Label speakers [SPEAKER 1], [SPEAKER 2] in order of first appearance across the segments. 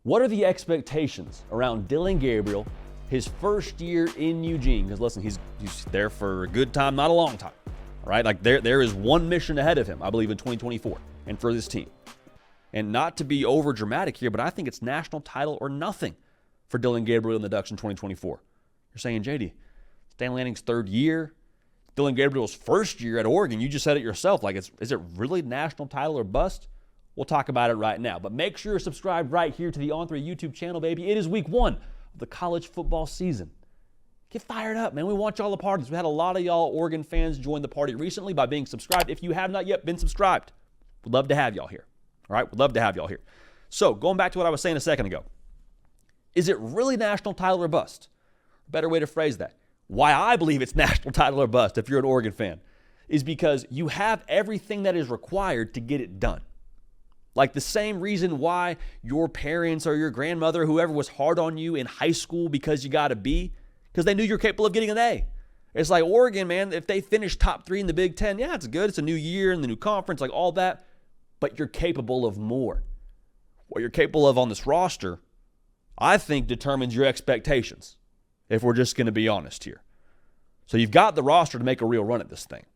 [SPEAKER 1] What are the expectations around Dillon Gabriel, his first year in Eugene? Because listen, he's there for a good time, not a long time. All right, like there is one mission ahead of him, I believe, in 2024 and for this team. And not to be over dramatic here, but I think it's national title or nothing for Dillon Gabriel and the Ducks in 2024. You're saying, JD, Stan Lanning's third year, Dillon Gabriel's first year at Oregon. You just said it yourself. Like, is it really national title or bust? We'll talk about it right now. But make sure you're subscribed right here to the On3 YouTube channel, baby. It is week 1 of the college football season. Get fired up, man. We want y'all to parties. We had a lot of y'all Oregon fans join the party recently by being subscribed. If you have not yet been subscribed, we'd love to have y'all here. All right? We'd love to have y'all here. So, going back to what I was saying a second ago, is it really national title or bust? A better way to phrase that. Why I believe it's national title or bust, if you're an Oregon fan, is because you have everything that is required to get it done. Like the same reason why your parents or your grandmother, whoever was hard on you in high school because you got a B, because they knew you're capable of getting an A. It's like Oregon, man, if they finish top 3 in the Big Ten, yeah, it's good. It's a new year and the new conference, like all that. But you're capable of more. What you're capable of on this roster, I think, determines your expectations, if we're just going to be honest here. So you've got the roster to make a real run at this thing.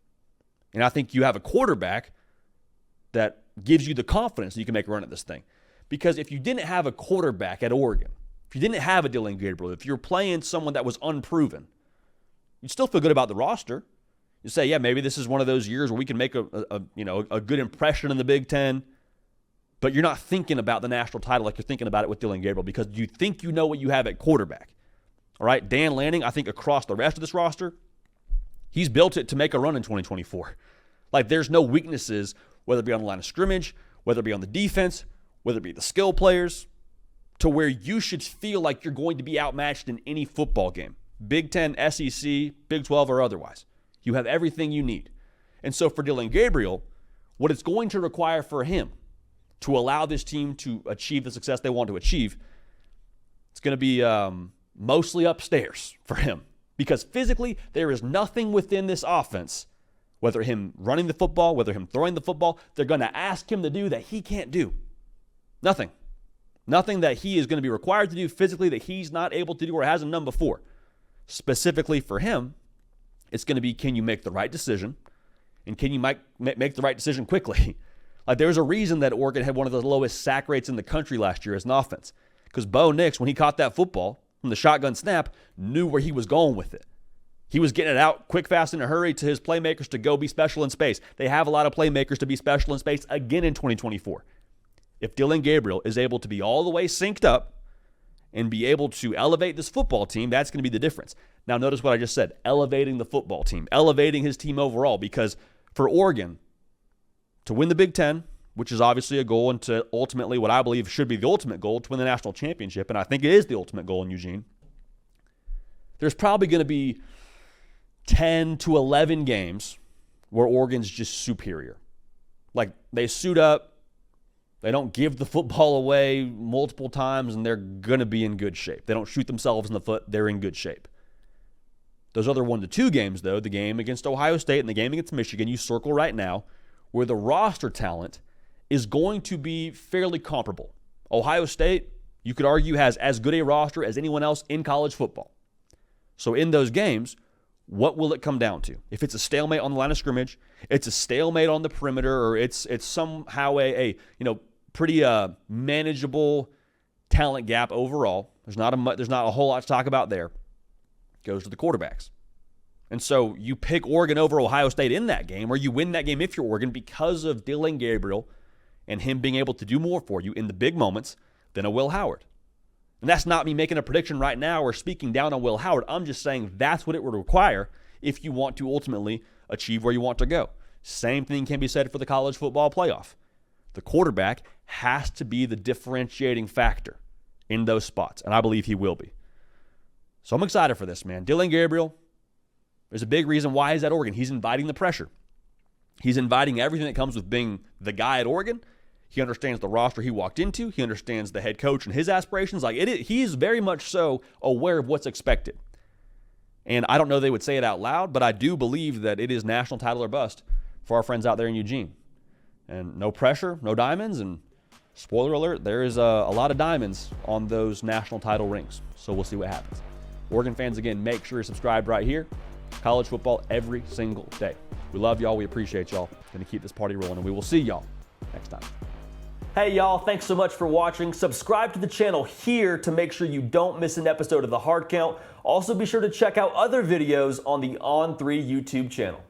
[SPEAKER 1] And I think you have a quarterback that gives you the confidence that you can make a run at this thing. Because if you didn't have a quarterback at Oregon, if you didn't have a Dillon Gabriel, if you're playing someone that was unproven, you'd still feel good about the roster. You say, yeah, maybe this is one of those years where we can make a good impression in the Big Ten, but you're not thinking about the national title like you're thinking about it with Dillon Gabriel because you think you know what you have at quarterback. All right, Dan Lanning, I think across the rest of this roster, he's built it to make a run in 2024. Like there's no weaknesses, whether it be on the line of scrimmage, whether it be on the defense, whether it be the skill players, to where you should feel like you're going to be outmatched in any football game. Big Ten, SEC, Big 12, or otherwise. You have everything you need. And so for Dillon Gabriel, what it's going to require for him to allow this team to achieve the success they want to achieve, it's going to be mostly upstairs for him. Because physically, there is nothing within this offense, whether him running the football, whether him throwing the football, they're going to ask him to do that he can't do. Nothing. Nothing that he is going to be required to do physically that he's not able to do or hasn't done before. Specifically for him, it's going to be, can you make the right decision? And can you make the right decision quickly? Like there's a reason that Oregon had one of the lowest sack rates in the country last year as an offense. Because Bo Nix, when he caught that football from the shotgun snap, knew where he was going with it. He was getting it out quick, fast, in a hurry to his playmakers to go be special in space. They have a lot of playmakers to be special in space again in 2024. If Dillon Gabriel is able to be all the way synced up and be able to elevate this football team, that's going to be the difference. Now, notice what I just said, elevating the football team, elevating his team overall, because for Oregon to win the Big Ten, which is obviously a goal, and to ultimately what I believe should be the ultimate goal, to win the national championship, and I think it is the ultimate goal in Eugene, there's probably going to be 10 to 11 games where Oregon's just superior. Like, they suit up, they don't give the football away multiple times, and they're going to be in good shape. They don't shoot themselves in the foot, they're in good shape. Those other 1 to 2 games, though, the game against Ohio State and the game against Michigan, you circle right now, where the roster talent is going to be fairly comparable. Ohio State, you could argue, has as good a roster as anyone else in college football. So in those games, what will it come down to? If it's a stalemate on the line of scrimmage, it's a stalemate on the perimeter, or it's somehow a pretty manageable talent gap overall. There's not a whole lot to talk about there. Goes to the quarterbacks. And so you pick Oregon over Ohio State in that game, or you win that game if you're Oregon because of Dillon Gabriel and him being able to do more for you in the big moments than a Will Howard. And that's not me making a prediction right now or speaking down on Will Howard. I'm just saying that's what it would require if you want to ultimately achieve where you want to go. Same thing can be said for the college football playoff. The quarterback has to be the differentiating factor in those spots, and I believe he will be. So I'm excited for this, man. Dillon Gabriel, there's a big reason why he's at Oregon. He's inviting the pressure. He's inviting everything that comes with being the guy at Oregon. He understands the roster he walked into. He understands the head coach and his aspirations. He's very much so aware of what's expected. And I don't know they would say it out loud, but I do believe that it is national title or bust for our friends out there in Eugene. And no pressure, no diamonds, and spoiler alert, there is a lot of diamonds on those national title rings. So we'll see what happens. Oregon fans, again, make sure you're subscribed right here. College football every single day. We love y'all. We appreciate y'all. Going to keep this party rolling, and we will see y'all next time. Hey, y'all. Thanks so much for watching. Subscribe to the channel here to make sure you don't miss an episode of The Hard Count. Also, be sure to check out other videos on the On3 YouTube channel.